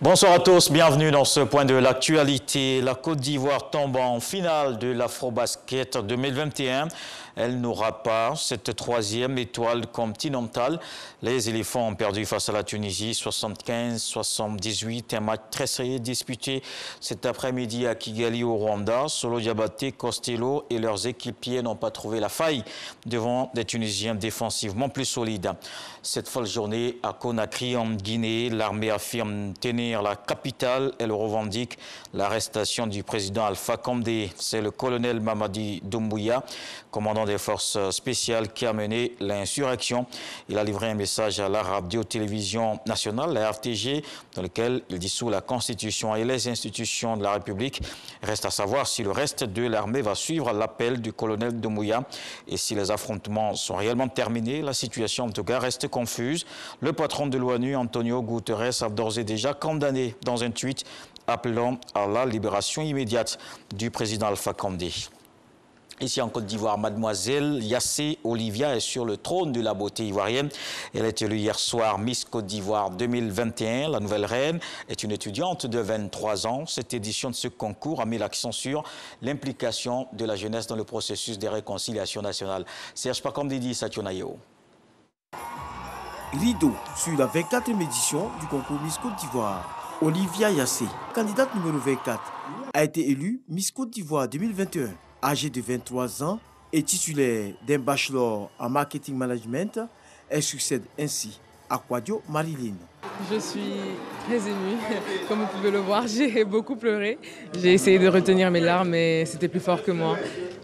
Bonsoir à tous, bienvenue dans ce point de l'actualité. La Côte d'Ivoire tombe en finale de l'Afrobasket 2021. Elle n'aura pas cette troisième étoile continentale. Les éléphants ont perdu face à la Tunisie 75-78. Un match très sérieux disputé cet après-midi à Kigali au Rwanda. Solo Diabaté, Costello et leurs équipiers n'ont pas trouvé la faille devant des Tunisiens défensivement plus solides. Cette folle journée à Conakry en Guinée, l'armée affirme tenir la capitale. Elle revendique l'arrestation du président Alpha Condé. C'est le colonel Mamadi Doumbouya, commandant des forces spéciales, qui a mené l'insurrection. Il a livré un message à la radio-télévision nationale, la RTG, dans lequel il dissout la Constitution et les institutions de la République. Reste à savoir si le reste de l'armée va suivre l'appel du colonel Doumbouya et si les affrontements sont réellement terminés. La situation, en tout cas, reste confuse. Le patron de l'ONU, Antonio Guterres, a d'ores et déjà condamné dans un tweet appelant à la libération immédiate du président Alpha Condé. Ici en Côte d'Ivoire, mademoiselle Yassé Olivia est sur le trône de la beauté ivoirienne. Elle est élue hier soir Miss Côte d'Ivoire 2021. La nouvelle reine est une étudiante de 23 ans. Cette édition de ce concours a mis l'accent sur l'implication de la jeunesse dans le processus de réconciliation nationale. Serge Pakomdidi Sationayo. Rideau sur la 24e édition du concours Miss Côte d'Ivoire. Olivia Yassé, candidate numéro 24, a été élue Miss Côte d'Ivoire 2021. Âgée de 23 ans et titulaire d'un bachelor en marketing management, elle succède ainsi à Kwadio Marilyn. Je suis très émue, comme vous pouvez le voir, j'ai beaucoup pleuré. J'ai essayé de retenir mes larmes, mais c'était plus fort que moi.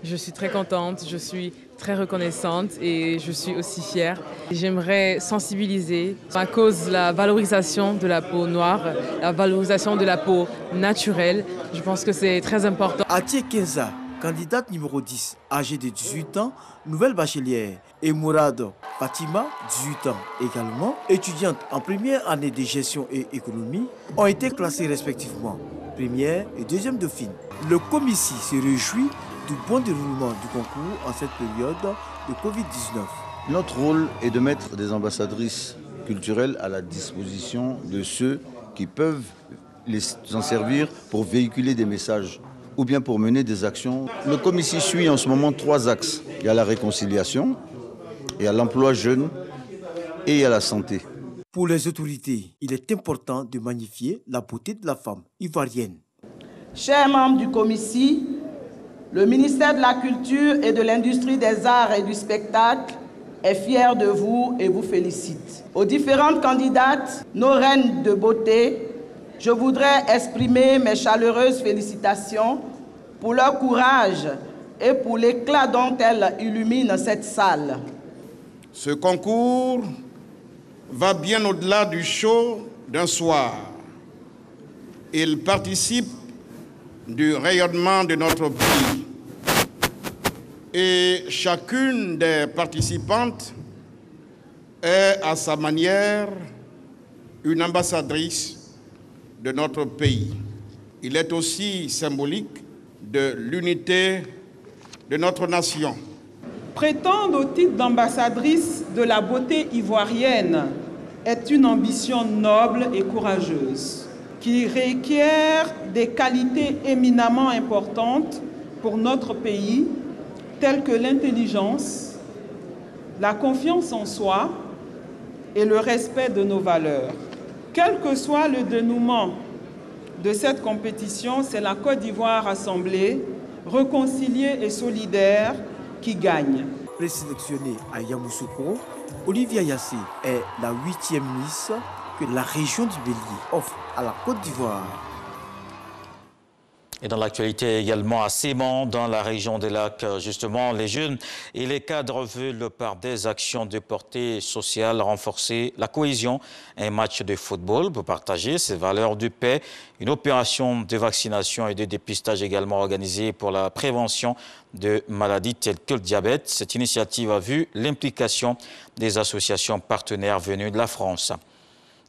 Je suis très contente, je suis très reconnaissante et je suis aussi fière. J'aimerais sensibiliser à cause de la valorisation de la peau noire, la valorisation de la peau naturelle. Je pense que c'est très important. Atie Kenza, candidate numéro 10, âgée de 18 ans, nouvelle bachelière, et Mourad Fatima, 18 ans également, étudiante en première année de gestion et économie, ont été classées respectivement première et deuxième dauphine. Le commissi se réjouit du bon déroulement du concours en cette période de Covid-19. Notre rôle est de mettre des ambassadrices culturelles à la disposition de ceux qui peuvent s'en servir pour véhiculer des messages ou bien pour mener des actions. Le commissi suit en ce moment 3 axes. Il y a la réconciliation, il y a l'emploi jeune et il y a la santé. Pour les autorités, il est important de magnifier la beauté de la femme ivoirienne. Chers membres du commissi, le ministère de la Culture et de l'Industrie des Arts et du Spectacle est fier de vous et vous félicite. Aux différentes candidates, nos reines de beauté, je voudrais exprimer mes chaleureuses félicitations pour leur courage et pour l'éclat dont elles illuminent cette salle. Ce concours va bien au-delà du show d'un soir. Il participe du rayonnement de notre pays. Et chacune des participantes est à sa manière une ambassadrice de notre pays. Il est aussi symbolique de l'unité de notre nation. Prétendre au titre d'ambassadrice de la beauté ivoirienne est une ambition noble et courageuse qui requiert des qualités éminemment importantes pour notre pays, telles que l'intelligence, la confiance en soi et le respect de nos valeurs. Quel que soit le dénouement de cette compétition, c'est la Côte d'Ivoire rassemblée, réconciliée et solidaire qui gagne. Présélectionnée à Yamoussoukro, Olivia Yassé est la 8e Miss que la région du Bélier offre à la Côte d'Ivoire. Et dans l'actualité également à Séman, dans la région des Lacs, justement, les jeunes et les cadres veulent par des actions de portée sociale renforcer la cohésion. Un match de football pour partager ces valeurs de paix. Une opération de vaccination et de dépistage également organisée pour la prévention de maladies telles que le diabète. Cette initiative a vu l'implication des associations partenaires venues de la France.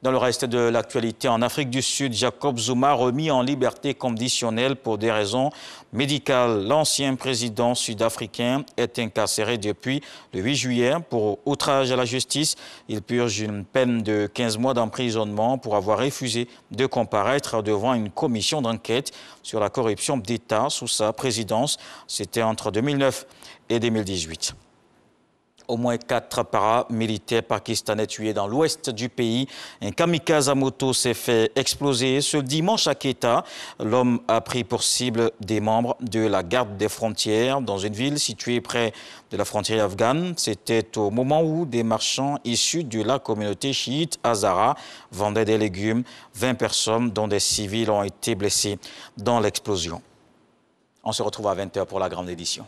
Dans le reste de l'actualité, en Afrique du Sud, Jacob Zuma remis en liberté conditionnelle pour des raisons médicales. L'ancien président sud-africain est incarcéré depuis le 8 juillet pour outrage à la justice. Il purge une peine de 15 mois d'emprisonnement pour avoir refusé de comparaître devant une commission d'enquête sur la corruption d'État sous sa présidence. C'était entre 2009 et 2018. Au moins 4 paramilitaires pakistanais tués dans l'ouest du pays. Un kamikaze à moto s'est fait exploser ce dimanche à Quetta. L'homme a pris pour cible des membres de la garde des frontières dans une ville située près de la frontière afghane. C'était au moment où des marchands issus de la communauté chiite Hazara vendaient des légumes. 20 personnes, dont des civils, ont été blessées dans l'explosion. On se retrouve à 20 h pour la grande édition.